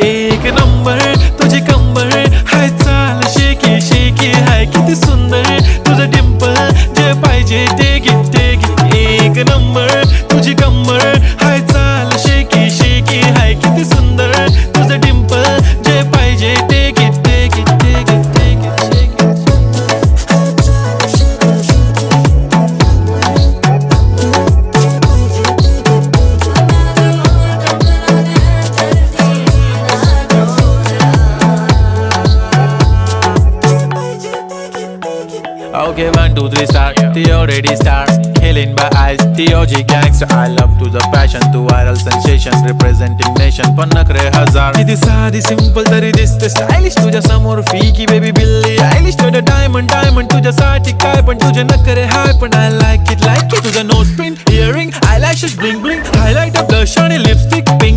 एक नंबर तुझी कंबर हाय चाल शेकी शेकी हाय किती सुंदर तुझं डिंपल जे पाहिजे ते घे एक नंबर तुझी कंबर हाय चाल शेकी शेकी हाय किती सुंदर तुझं डिंपल जे पाहिजे ते घे Okay, 1, 2, 3 start. The already start. Killing by eyes. The OG gangster. I love to the passion, to viral sensation, representing nation. पण नखरे हजार. किती साधी simple तरी दिसते stylish. तुझ्या समोर फीकी baby बिल्ली आयलिश. तुझं diamond तुझ्यासाठी काय पण तुझे नखरे हाय पण I like it. तुझं nose pin, earring, eyelashes bling bling, highlight of blush आणि lipstick pink.